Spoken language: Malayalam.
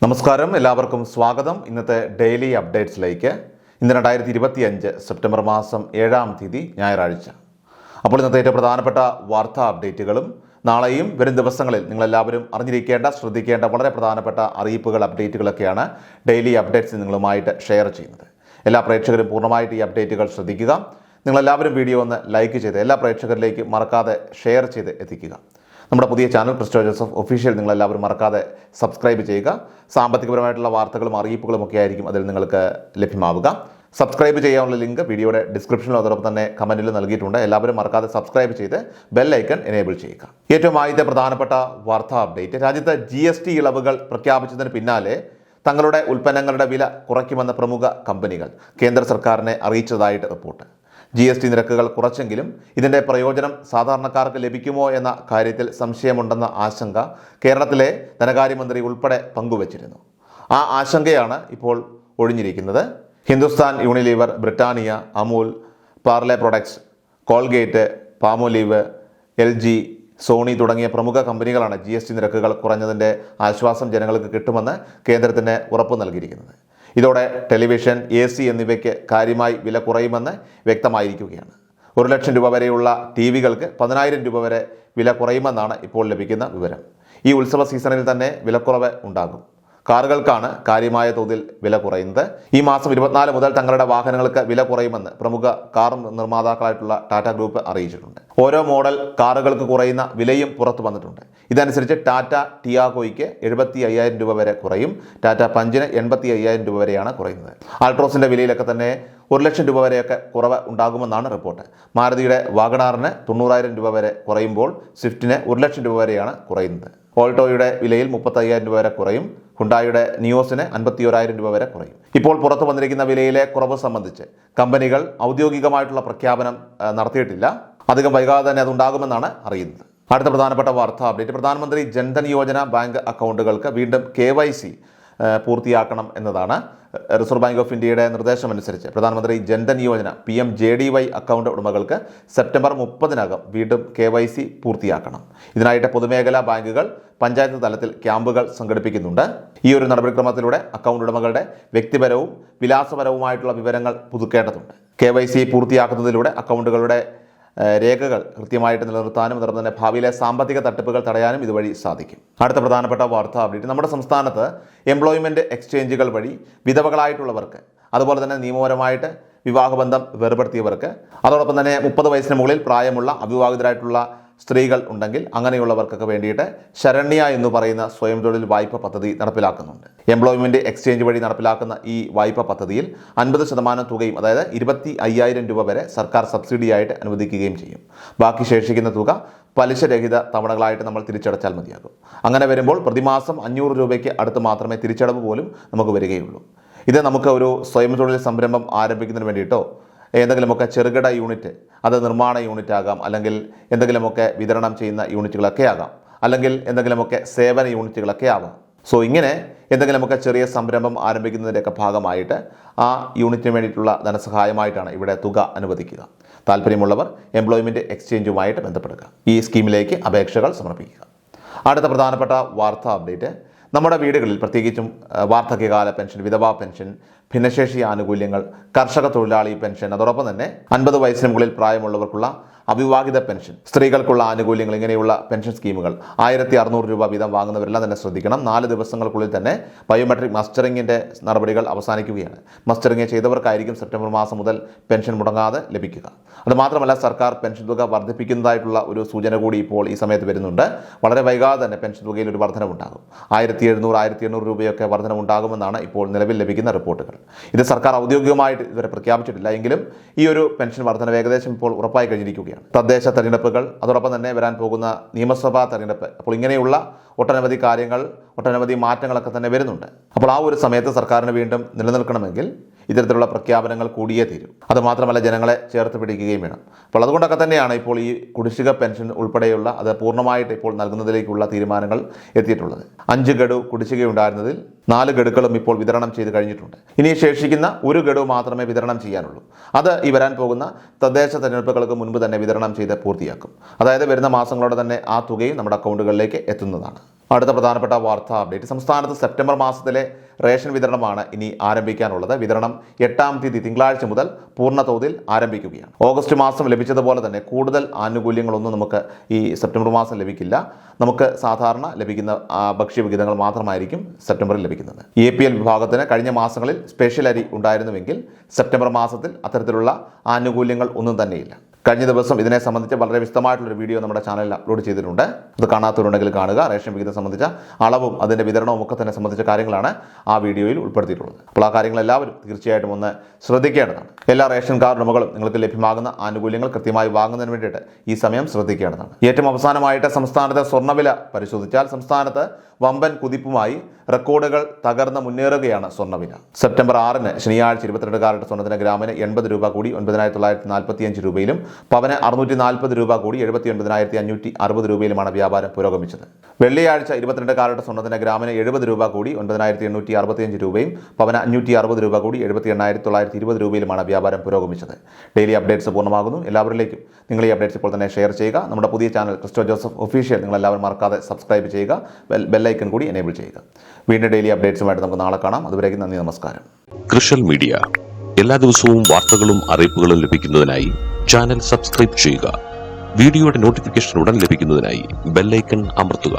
നമസ്കാരം, എല്ലാവർക്കും സ്വാഗതം. ഇന്നത്തെ ഡെയിലി അപ്ഡേറ്റ്സിലേക്ക്. ഇന്ന് 2025 സെപ്റ്റംബർ മാസം 7-ാം തീയതി ഞായറാഴ്ച. അപ്പോൾ ഇന്നത്തെ ഏറ്റവും പ്രധാനപ്പെട്ട വാർത്താ അപ്ഡേറ്റുകളും നാളെയും വരും ദിവസങ്ങളിൽ നിങ്ങളെല്ലാവരും അറിഞ്ഞിരിക്കേണ്ട, ശ്രദ്ധിക്കേണ്ട വളരെ പ്രധാനപ്പെട്ട അറിയിപ്പുകൾ, അപ്ഡേറ്റുകളൊക്കെയാണ് ഡെയിലി അപ്ഡേറ്റ്സ് നിങ്ങളുമായിട്ട് ഷെയർ ചെയ്യുന്നത്. എല്ലാ പ്രേക്ഷകരും പൂർണ്ണമായിട്ട് ഈ അപ്ഡേറ്റുകൾ ശ്രദ്ധിക്കുക. നിങ്ങളെല്ലാവരും വീഡിയോ ഒന്ന് ലൈക്ക് ചെയ്ത് എല്ലാ പ്രേക്ഷകരിലേക്ക് മറക്കാതെ ഷെയർ ചെയ്ത് എത്തിക്കുക. നമ്മുടെ പുതിയ ചാനൽ ക്രിസ്റ്റോ ജോസഫ് ഒഫീഷ്യൽ നിങ്ങളെല്ലാവരും മറക്കാതെ സബ്സ്ക്രൈബ് ചെയ്യുക. സാമ്പത്തികപരമായിട്ടുള്ള വാർത്തകളും അറിയിപ്പുകളും ഒക്കെ ആയിരിക്കും അതിൽ നിങ്ങൾക്ക് ലഭ്യമാവുക. സബ്സ്ക്രൈബ് ചെയ്യാനുള്ള ലിങ്ക് വീഡിയോയുടെ ഡിസ്ക്രിപ്ഷനിലും അതോടൊപ്പം തന്നെ കമൻറ്റിലും നൽകിയിട്ടുണ്ട്. എല്ലാവരും മറക്കാതെ സബ്സ്ക്രൈബ് ചെയ്ത് ബെൽ ഐക്കൺ എനേബിൾ ചെയ്യുക. ഏറ്റവും ആദ്യത്തെ പ്രധാനപ്പെട്ട വാർത്താ അപ്ഡേറ്റ്, രാജ്യത്ത് GST ഇളവുകൾ പ്രഖ്യാപിച്ചതിന് പിന്നാലെ തങ്ങളുടെ ഉൽപ്പന്നങ്ങളുടെ വില കുറയ്ക്കുമെന്ന പ്രമുഖ കമ്പനികൾ കേന്ദ്ര സർക്കാരിനെ അറിയിച്ചതായിട്ട് റിപ്പോർട്ട്. GST നിരക്കുകൾ കുറച്ചെങ്കിലും ഇതിൻ്റെ പ്രയോജനം സാധാരണക്കാർക്ക് ലഭിക്കുമോ എന്ന കാര്യത്തിൽ സംശയമുണ്ടെന്ന ആശങ്ക കേരളത്തിലെ ധനകാര്യമന്ത്രി ഉൾപ്പെടെ പങ്കുവച്ചിരുന്നു. ആ ആശങ്കയാണ് ഇപ്പോൾ ഒഴിഞ്ഞിരിക്കുന്നത്. Hindustan Unilever, Britannia, Amul, Parle products, Colgate, Palmolive, LG, Sony തുടങ്ങിയ പ്രമുഖ കമ്പനികളാണ് GST നിരക്കുകൾ കുറഞ്ഞതിൻ്റെ ആശ്വാസം ജനങ്ങൾക്ക് കിട്ടുമെന്ന് കേന്ദ്രത്തിന് ഉറപ്പ് നൽകിയിരിക്കുന്നത്. ഇതോടെ ടെലിവിഷൻ, AC എന്നിവയ്ക്ക് കാര്യമായി വില കുറയുമെന്ന് വ്യക്തമായിരിക്കുകയാണ്. 1 ലക്ഷം രൂപ വരെയുള്ള TVകൾക്ക് 10,000 രൂപ വരെ വില കുറയുമെന്നാണ് ഇപ്പോൾ ലഭിക്കുന്ന വിവരം. ഈ ഉത്സവ സീസണിൽ തന്നെ വിലക്കുറവ് ഉണ്ടാകും. കാറുകൾക്കാണ് കാര്യമായ തോതിൽ വില കുറയുന്നത്. ഈ മാസം 24 മുതൽ തങ്ങളുടെ വാഹനങ്ങൾക്ക് വില കുറയുമെന്ന് പ്രമുഖ കാർ നിർമ്മാതാക്കളായിട്ടുള്ള ടാറ്റ ഗ്രൂപ്പ് അറിയിച്ചിട്ടുണ്ട്. ഓരോ മോഡൽ കാറുകൾക്ക് കുറയുന്ന വിലയും പുറത്തു വന്നിട്ടുണ്ട്. ഇതനുസരിച്ച് ടാറ്റ ടിയാഗോയ്ക്ക് 75,000 രൂപ വരെ കുറയും. ടാറ്റ പഞ്ചിന് 85,000 രൂപ വരെയാണ് കുറയുന്നത്. ആൾട്രോസിൻ്റെ വിലയിലൊക്കെ തന്നെ 1 ലക്ഷം രൂപ വരെയൊക്കെ കുറവ് ഉണ്ടാകുമെന്നാണ് റിപ്പോർട്ട്. മാരുതിയുടെ വാഗണാറിന് 90,000 രൂപ വരെ കുറയുമ്പോൾ സ്വിഫ്റ്റിന് 1 ലക്ഷം രൂപ വരെയാണ് കുറയുന്നത്. ഓൾട്ടോയുടെ വിലയിൽ 35,000 രൂപ വരെ കുറയും. ഹുണ്ടായുടെ നിയോസിന് 51,000 രൂപ വരെ കുറയും. ഇപ്പോൾ പുറത്തു വന്നിരിക്കുന്ന വിലയിലെ കുറവ് സംബന്ധിച്ച് കമ്പനികൾ ഔദ്യോഗികമായിട്ടുള്ള പ്രഖ്യാപനം നടത്തിയിട്ടില്ല. അധികം വൈകാതെ തന്നെ അതുണ്ടാകുമെന്നാണ് അറിയുന്നത്. അടുത്ത പ്രധാനപ്പെട്ട വാർത്താ അപ്ഡേറ്റ്, പ്രധാനമന്ത്രി ജൻധൻ യോജന ബാങ്ക് അക്കൗണ്ടുകൾക്ക് വീണ്ടും KYC പൂർത്തിയാക്കണം എന്നതാണ്. റിസർവ് ബാങ്ക് ഓഫ് ഇന്ത്യയുടെ നിർദ്ദേശമനുസരിച്ച് പ്രധാനമന്ത്രി ജൻധൻ യോജന PMJDY അക്കൗണ്ട് ഉടമകൾക്ക് സെപ്റ്റംബർ 30-നകം വീണ്ടും KYC പൂർത്തിയാക്കണം. ഇതിനായിട്ട് പൊതുമേഖലാ ബാങ്കുകൾ പഞ്ചായത്ത് തലത്തിൽ ക്യാമ്പുകൾ സംഘടിപ്പിക്കുന്നുണ്ട്. ഈ ഒരു നടപടിക്രമത്തിലൂടെ അക്കൗണ്ട് ഉടമകളുടെ വ്യക്തിപരവും വിലാസപരവുമായിട്ടുള്ള വിവരങ്ങൾ പുതുക്കേണ്ടതുണ്ട്. KYC പൂർത്തിയാക്കുന്നതിലൂടെ അക്കൗണ്ടുകളുടെ രേഖകൾ കൃത്യമായിട്ട് നിലനിർത്താനും അതോടൊപ്പം തന്നെ ഭാവിയിലെ സാമ്പത്തിക തട്ടിപ്പുകൾ തടയാനും ഇതുവഴി സാധിക്കും. അടുത്ത പ്രധാനപ്പെട്ട വാർത്താ അപ്ഡേറ്റ്, നമ്മുടെ സംസ്ഥാനത്ത് എംപ്ലോയ്മെൻറ്റ് എക്സ്ചേഞ്ചുകൾ വഴി വിധവകളായിട്ടുള്ളവർക്ക്, അതുപോലെ തന്നെ നിയമപരമായിട്ട് വിവാഹബന്ധം വേർപെടുത്തിയവർക്ക്, അതോടൊപ്പം തന്നെ 30 വയസ്സിന് മുകളിൽ പ്രായമുള്ള അവിവാഹിതരായിട്ടുള്ള സ്ത്രീകൾ ഉണ്ടെങ്കിൽ അങ്ങനെയുള്ളവർക്കൊക്കെ വേണ്ടിയിട്ട് ശരണ്യ എന്ന് പറയുന്ന സ്വയം തൊഴിൽ വായ്പ പദ്ധതി നടപ്പിലാക്കുന്നുണ്ട്. എംപ്ലോയ്മെൻറ്റ് എക്സ്ചേഞ്ച് വഴി നടപ്പിലാക്കുന്ന ഈ വായ്പ പദ്ധതിയിൽ 50% തുകയും, അതായത് 25,000 രൂപ വരെ സർക്കാർ സബ്സിഡിയായിട്ട് അനുവദിക്കുകയും ചെയ്യും. ബാക്കി ശേഷിക്കുന്ന തുക പലിശരഹിത തവണകളായിട്ട് നമ്മൾ തിരിച്ചടച്ചാൽ മതിയാകും. അങ്ങനെ വരുമ്പോൾ പ്രതിമാസം 500 രൂപയ്ക്ക് അടുത്ത് മാത്രമേ തിരിച്ചടവ് പോലും നമുക്ക് വരികയുള്ളൂ. ഇത് നമുക്ക് ഒരു സ്വയം തൊഴിൽ സംരംഭം ആരംഭിക്കുന്നതിന് വേണ്ടിയിട്ടോ, എന്തെങ്കിലുമൊക്കെ ചെറുകിട യൂണിറ്റ്, അത് നിർമ്മാണ യൂണിറ്റ് ആകാം, അല്ലെങ്കിൽ എന്തെങ്കിലുമൊക്കെ വിതരണം ചെയ്യുന്ന യൂണിറ്റുകളൊക്കെ ആകാം, അല്ലെങ്കിൽ എന്തെങ്കിലുമൊക്കെ സേവന യൂണിറ്റുകളൊക്കെ ആവാം. സോ ഇങ്ങനെ എന്തെങ്കിലുമൊക്കെ ചെറിയ സംരംഭം ആരംഭിക്കുന്നതിൻ്റെയൊക്കെ ഭാഗമായിട്ട് ആ യൂണിറ്റിന് വേണ്ടിയിട്ടുള്ള ധനസഹായമായിട്ടാണ് ഇവിടെ തുക അനുവദിക്കുക. താല്പര്യമുള്ളവർ എംപ്ലോയ്മെൻറ്റ് എക്സ്ചേഞ്ചുമായിട്ട് ബന്ധപ്പെടുക. ഈ സ്കീമിലേക്ക് അപേക്ഷകൾ സമർപ്പിക്കുക. അടുത്ത പ്രധാനപ്പെട്ട വാർത്താ അപ്ഡേറ്റ്, നമ്മുടെ വീടുകളിൽ പ്രത്യേകിച്ചും വാർദ്ധക്യകാല പെൻഷൻ, വിധവാ പെൻഷൻ, ഭിന്നശേഷി ആനുകൂല്യങ്ങൾ, കർഷക തൊഴിലാളി പെൻഷൻ, അതോടൊപ്പം തന്നെ 50 വയസ്സിന് മുകളിൽ പ്രായമുള്ളവർക്കുള്ള അവിവാഹിത പെൻഷൻ, സ്ത്രീകൾക്കുള്ള ആനുകൂല്യങ്ങൾ, ഇങ്ങനെയുള്ള പെൻഷൻ സ്കീമുകൾ 1,600 രൂപ വീതം വാങ്ങുന്നവരെല്ലാം തന്നെ ശ്രദ്ധിക്കണം. 4 ദിവസങ്ങൾക്കുള്ളിൽ തന്നെ ബയോമെട്രിക് മസ്റ്ററിങ്ങിൻ്റെ നടപടികൾ അവസാനിക്കുകയാണ്. മസ്റ്ററിങ് ചെയ്തവർക്കായിരിക്കും സെപ്റ്റംബർ മാസം മുതൽ പെൻഷൻ മുടങ്ങാതെ ലഭിക്കുക. അതുമാത്രമല്ല, സർക്കാർ പെൻഷൻ തുക വർദ്ധിപ്പിക്കുന്നതായിട്ടുള്ള ഒരു സൂചന കൂടി ഇപ്പോൾ ഈ സമയത്ത് വരുന്നുണ്ട്. വളരെ വൈകാതെ തന്നെ പെൻഷൻ തുകയിൽ ഒരു വർധനവുണ്ടാകും. 1,700-1,800 രൂപയൊക്കെ വർധനവുണ്ടാകുമെന്നാണ് ഇപ്പോൾ നിലവിൽ ലഭിക്കുന്ന റിപ്പോർട്ടുകൾ. ഇത് സർക്കാർ ഔദ്യോഗികമായിട്ട് ഇതുവരെ പ്രഖ്യാപിച്ചിട്ടില്ല. എങ്കിലും ഈ ഒരു പെൻഷൻ വർധന ഏകദേശം ഇപ്പോൾ ഉറപ്പായി കഴിഞ്ഞിരിക്കുകയാണ്. തദ്ദേശ തെരഞ്ഞെടുപ്പുകൾ, അതോടൊപ്പം തന്നെ വരാൻ പോകുന്ന നിയമസഭാ തെരഞ്ഞെടുപ്പ്, അപ്പോൾ ഇങ്ങനെയുള്ള ഒട്ടനവധി കാര്യങ്ങൾ, ഒട്ടനവധി മാറ്റങ്ങളൊക്കെ തന്നെ വരുന്നുണ്ട്. അപ്പോൾ ആ ഒരു സമയത്ത് സർക്കാരിന് വീണ്ടും നിലനിൽക്കണമെങ്കിൽ ഇത്തരത്തിലുള്ള പ്രഖ്യാപനങ്ങൾ കൂടിയേ തീരും. അതുമാത്രമല്ല, ജനങ്ങളെ ചേർത്ത് പിടിക്കുകയും വേണം. അപ്പോൾ അതുകൊണ്ടൊക്കെ തന്നെയാണ് ഇപ്പോൾ ഈ കുടിശ്ശിക പെൻഷൻ ഉൾപ്പെടെയുള്ള അത് പൂർണ്ണമായിട്ട് ഇപ്പോൾ നൽകുന്നതിലേക്കുള്ള തീരുമാനങ്ങൾ എത്തിയിട്ടുള്ളത്. 5 ഗഡു കുടിശ്ശികയുണ്ടായിരുന്നതിൽ 4 ഗഡുക്കളും ഇപ്പോൾ വിതരണം ചെയ്ത് കഴിഞ്ഞിട്ടുണ്ട്. ഇനി ശേഷിക്കുന്ന 1 ഗഡു മാത്രമേ വിതരണം ചെയ്യാനുള്ളൂ. അത് ഈ വരാൻ പോകുന്ന തദ്ദേശ തെരഞ്ഞെടുപ്പുകൾക്ക് മുൻപ് തന്നെ വിതരണം ചെയ്ത് പൂർത്തിയാക്കും. അതായത് വരുന്ന മാസങ്ങളോടെ തന്നെ ആ തുകയും നമ്മുടെ അക്കൗണ്ടുകളിലേക്ക് എത്തുന്നതാണ്. അടുത്ത പ്രധാനപ്പെട്ട വാർത്താ അപ്ഡേറ്റ്. സംസ്ഥാനത്ത് സെപ്റ്റംബർ മാസത്തിലെ റേഷൻ വിതരണമാണ് ഇനി ആരംഭിക്കാനുള്ളത്. വിതരണം 8-ാം തീയതി തിങ്കളാഴ്ച മുതൽ പൂർണ്ണ തോതിൽ ആരംഭിക്കുകയാണ്. ഓഗസ്റ്റ് മാസം ലഭിച്ചതുപോലെ തന്നെ കൂടുതൽ ആനുകൂല്യങ്ങളൊന്നും നമുക്ക് ഈ സെപ്റ്റംബർ മാസം ലഭിക്കില്ല. നമുക്ക് സാധാരണ ലഭിക്കുന്ന ഭക്ഷ്യവിഹിതങ്ങൾ മാത്രമായിരിക്കും സെപ്റ്റംബറിൽ ലഭിക്കുന്നത്. APL വിഭാഗത്തിന് കഴിഞ്ഞ മാസങ്ങളിൽ സ്പെഷ്യൽ അരി ഉണ്ടായിരുന്നുവെങ്കിൽ സെപ്റ്റംബർ മാസത്തിൽ അത്തരത്തിലുള്ള ആനുകൂല്യങ്ങൾ ഒന്നും തന്നെയില്ല. കഴിഞ്ഞ ദിവസം ഇതിനെ സംബന്ധിച്ച് വളരെ വിശദമായിട്ടുള്ളൊരു വീഡിയോ നമ്മുടെ ചാനലിൽ അപ്ലോഡ് ചെയ്തിട്ടുണ്ട്. അത് കാണാത്തവരുണ്ടെങ്കിൽ കാണുക. റേഷൻ വിഹിതം സംബന്ധിച്ച അളവും അതിൻ്റെ വിതരണവും ഒക്കെ തന്നെ സംബന്ധിച്ച കാര്യങ്ങളാണ് ആ വീഡിയോയിൽ ഉൾപ്പെടുത്തിയിട്ടുള്ളത്. അപ്പോൾ ആ കാര്യങ്ങൾ എല്ലാവരും തീർച്ചയായിട്ടും ഒന്ന് ശ്രദ്ധിക്കേണ്ടതാണ്. എല്ലാ റേഷൻ കാർഡ് ഉടമകളും നിങ്ങൾക്ക് ലഭ്യമാകുന്ന ആനുകൂല്യങ്ങൾ കൃത്യമായി വാങ്ങുന്നതിന് വേണ്ടിയിട്ട് ഈ സമയം ശ്രദ്ധിക്കേണ്ടതാണ്. ഏറ്റവും അവസാനമായിട്ട് സംസ്ഥാനത്തെ സ്വർണ്ണവില പരിശോധിച്ചാൽ സംസ്ഥാനത്ത് വമ്പൻ കുതിപ്പുമായി റെക്കോർഡുകൾ തകർന്ന് മുന്നേറുകയാണ് സ്വർണ്ണവില. സെപ്റ്റംബർ 6-ന് ശനിയാഴ്ച 22 കാരറ്റ് സ്വർണ്ണത്തിന് ഗ്രാമിന് 80 രൂപ കൂടി 9,945 രൂപയിലും പവന് 640 രൂപ കൂടി 79,560 രൂപയിലുമാണ് വ്യാപാരം പുരോഗമിച്ചത്. വെള്ളിയാഴ്ച 22 കാരറ്റ് സ്വർണ്ണത്തിന് ഗ്രാമിന് 70 രൂപ കൂടി 9,865 രൂപയും പവന് 560 രൂപ കൂടി 78,920 രൂപയിലുമാണ് വ്യാപാരം പുരോഗമിച്ചത്. ഡെയിലി അപ്ഡേറ്റ്സ് പൂർണ്ണമാകുന്നു. എല്ലാവരിലേക്കും നിങ്ങൾ ഈ അപ്ഡേറ്റ്സ് ഇപ്പോൾ തന്നെ ഷെയർ ചെയ്യുക. നമ്മുടെ പുതിയ ചാനൽ ക്രിസ്റ്റോ ജോസഫ് ഒഫീഷ്യൽ നിങ്ങളെല്ലാവരും മറക്കാതെ സബ്സ്ക്രൈബ് ചെയ്യുക. ബെല്ലൈക്കൺ കൂടി എനേബിൾ ചെയ്യുക. വീണ്ടും ഡെയിലി അപ്ഡേറ്റ്സുമായിട്ട് നമുക്ക് നാളെ കാണാം. അതുവരേക്കും നന്ദി, നമസ്കാരം. കൃഷൽ മീഡിയ എല്ലാ ദിവസവും വാർത്തകളും അറിയിപ്പുകളും ലഭിക്കുന്നതിനായി ചാനൽ സബ്സ്ക്രൈബ് ചെയ്യുക. വീഡിയോയുടെ നോട്ടിഫിക്കേഷൻ ഉടൻ ലഭിക്കുന്നതിനായി ബെല്ലൈക്കൺ അമർത്തുക.